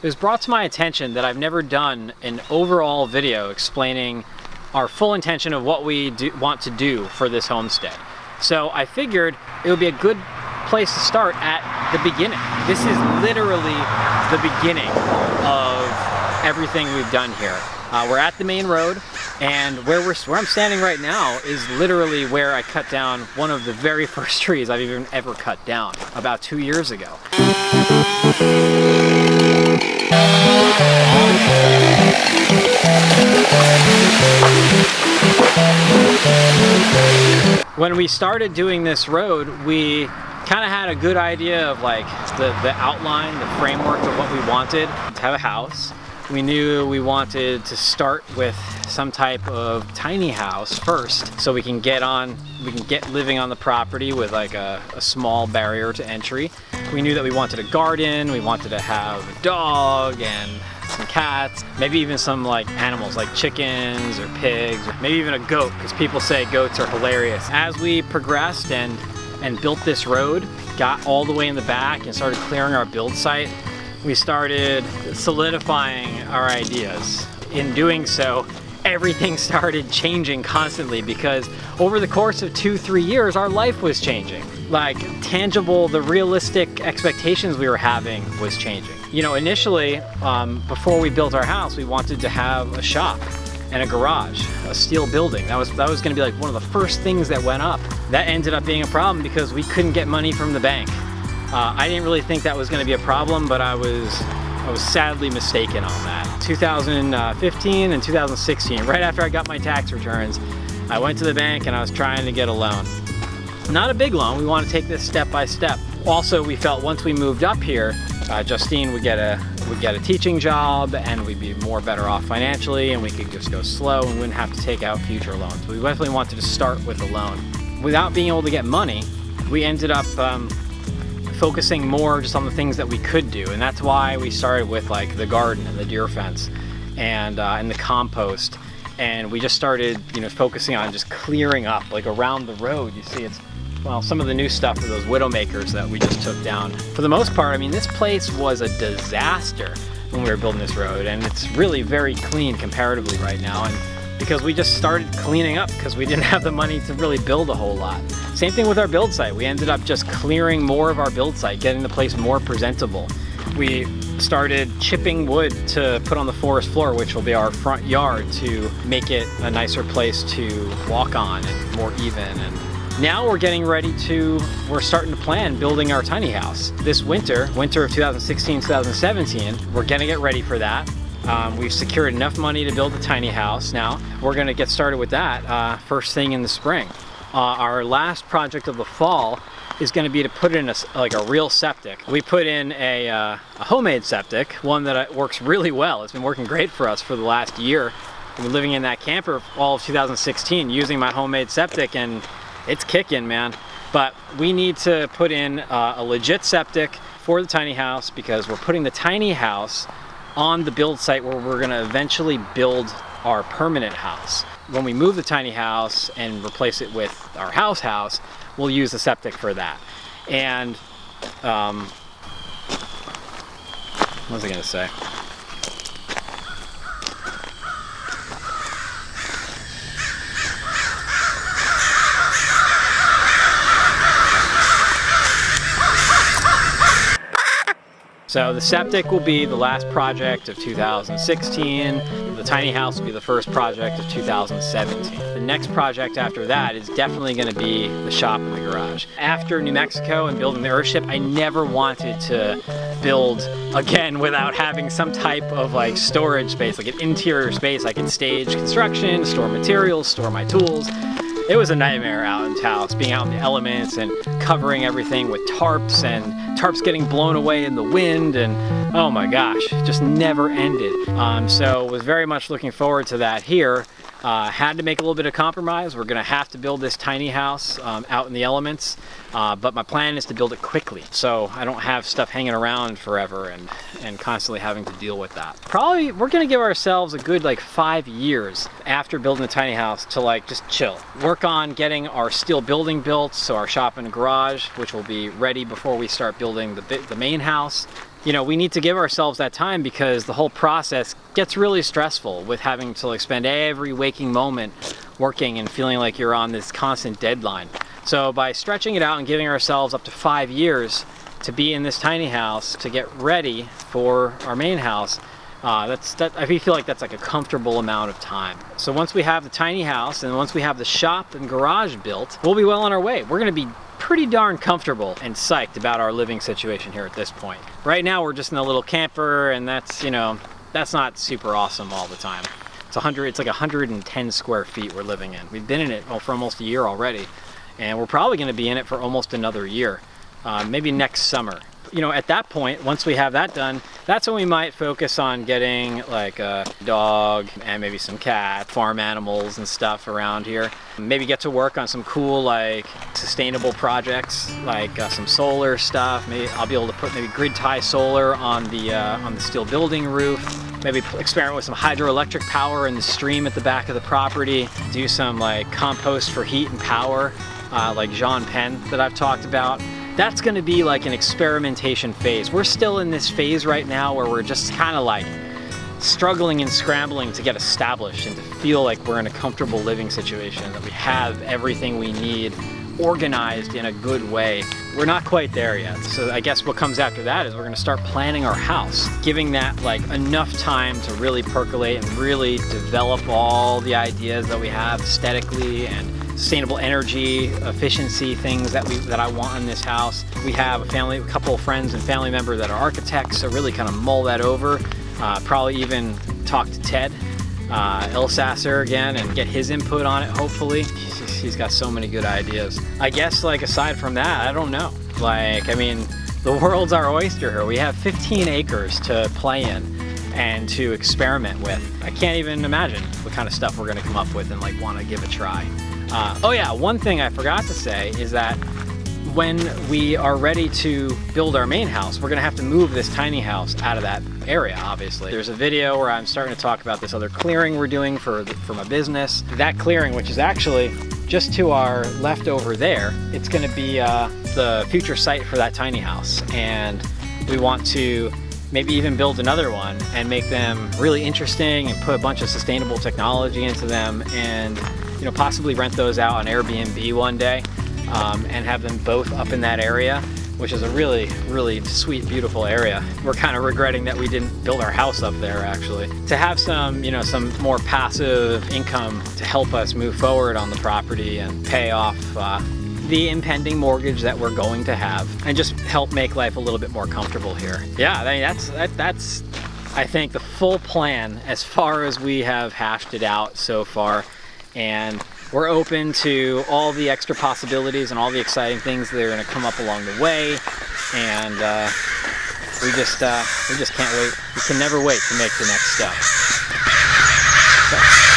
it was brought to my attention that I've never done an overall video explaining our full intention of what we want to do for this homestead. So I figured it would be a good place to start at the beginning. This is literally the beginning of everything we've done here. We're at the main road, and where I'm standing right now is literally where I cut down one of the very first trees I've ever cut down about 2 years ago. When we started doing this road, we kind of had a good idea of like the outline, the framework of what we wanted to have a house. We knew we wanted to start with some type of tiny house first, so we can get living on the property with like a small barrier to entry. We knew that we wanted a garden, we wanted to have a dog and some cats, maybe even some like animals like chickens or pigs, or maybe even a goat, because people say goats are hilarious. As we progressed and built this road, got all the way in the back and started clearing our build site, we started solidifying our ideas. In doing so, everything started changing constantly, because over the course of 2-3 years, our life was changing. Like tangible, the realistic expectations we were having was changing. You know, initially, before we built our house, we wanted to have a shop and a garage, a steel building. That was gonna be like one of the first things that went up. That ended up being a problem because we couldn't get money from the bank. I didn't really think that was going to be a problem, but I was sadly mistaken on that. 2015 and 2016, right after I got my tax returns, I went to the bank and I was trying to get a loan. Not a big loan, we want to take this step by step. Also, we felt once we moved up here, Justine would get a teaching job and we'd be better off financially, and we could just go slow and wouldn't have to take out future loans. We definitely wanted to start with a loan. Without being able to get money, we ended up focusing more just on the things that we could do, and that's why we started with like the garden and the deer fence and the compost, and we just started, you know, focusing on just clearing up like around the road. You see, it's, well, some of the new stuff are those widowmakers that we just took down. For the most part, I mean, this place was a disaster when we were building this road, and it's really very clean comparatively right now, and because we just started cleaning up because we didn't have the money to really build a whole lot. Same thing with our build site. We ended up just clearing more of our build site, getting the place more presentable. We started chipping wood to put on the forest floor, which will be our front yard, to make it a nicer place to walk on and more even. And now we're starting to plan building our tiny house. This winter of 2016, 2017, we're gonna get ready for that. We've secured enough money to build a tiny house now. We're gonna get started with that first thing in the spring. Our last project of the fall is gonna be to put in a real septic. We put in a homemade septic, one that works really well. It's been working great for us for the last year. I've been living in that camper all of 2016 using my homemade septic, and it's kicking, man. But we need to put in a legit septic for the tiny house, because we're putting the tiny house on the build site where we're gonna eventually build our permanent house. When we move the tiny house and replace it with our house, we'll use the septic for that. And what was I gonna say? So the septic will be the last project of 2016. The tiny house will be the first project of 2017. The next project after that is definitely going to be the shop and the garage. After New Mexico and building the Earthship, I never wanted to build again without having some type of like storage space, like an interior space I can stage construction, store materials, store my tools. It was a nightmare out in Taos, being out in the elements and covering everything with tarps, and tarps getting blown away in the wind, and oh my gosh, it just never ended. So was very much looking forward to that here. Had to make a little bit of compromise. We're gonna have to build this tiny house out in the elements, but my plan is to build it quickly, so I don't have stuff hanging around forever and constantly having to deal with that. Probably we're gonna give ourselves a good like 5 years after building the tiny house to like just chill. Work on getting our steel building built, so our shop and garage, which will be ready before we start building the main house. you know, we need to give ourselves that time because the whole process gets really stressful with having to like spend every waking moment working and feeling like you're on this constant deadline. So by stretching it out and giving ourselves up to 5 years to be in this tiny house to get ready for our main house, I feel like that's like a comfortable amount of time. So once we have the tiny house and once we have the shop and garage built, we'll be well on our way. We're gonna be pretty darn comfortable and psyched about our living situation here at this point. Right now we're just in a little camper, and that's, you know, that's not super awesome all the time. It's like 110 square feet we're living in. We've been in it for almost a year already, and we're probably gonna be in it for almost another year, maybe next summer. You know, at that point, once we have that done, that's when we might focus on getting like a dog and maybe some cat, farm animals and stuff around here. Maybe get to work on some cool like sustainable projects, like some solar stuff. Maybe I'll be able to put maybe grid tie solar on the steel building roof. Maybe experiment with some hydroelectric power in the stream at the back of the property. Do some like compost for heat and power, like Jean Pen that I've talked about. That's gonna be like an experimentation phase. We're still in this phase right now where we're just kind of like struggling and scrambling to get established and to feel like we're in a comfortable living situation, that we have everything we need organized in a good way. We're not quite there yet. So I guess what comes after that is we're gonna start planning our house, giving that like enough time to really percolate and really develop all the ideas that we have aesthetically and sustainable energy, efficiency, things that I want in this house. We have a couple of friends and family members that are architects, so really kind of mull that over. Probably even talk to Ted Ilsasser again and get his input on it, hopefully. He's got so many good ideas. I guess like aside from that, I don't know. Like, I mean, the world's our oyster here. We have 15 acres to play in and to experiment with. I can't even imagine what kind of stuff we're gonna come up with and like wanna give a try. Oh yeah, one thing I forgot to say is that when we are ready to build our main house, we're gonna have to move this tiny house out of that area, obviously. There's a video where I'm starting to talk about this other clearing we're doing for my business. That clearing, which is actually just to our left over there, it's gonna be the future site for that tiny house. And we want to maybe even build another one and make them really interesting and put a bunch of sustainable technology into them, and you know, possibly rent those out on Airbnb one day, and have them both up in that area, which is a really, really sweet, beautiful area. We're kind of regretting that we didn't build our house up there, actually. To have some, you know, some more passive income to help us move forward on the property and pay off the impending mortgage that we're going to have, and just help make life a little bit more comfortable here. Yeah, I mean, that's I think the full plan as far as we have hashed it out so far. And we're open to all the extra possibilities and all the exciting things that are going to come up along the way. And we just can't wait. We can never wait to make the next step. So.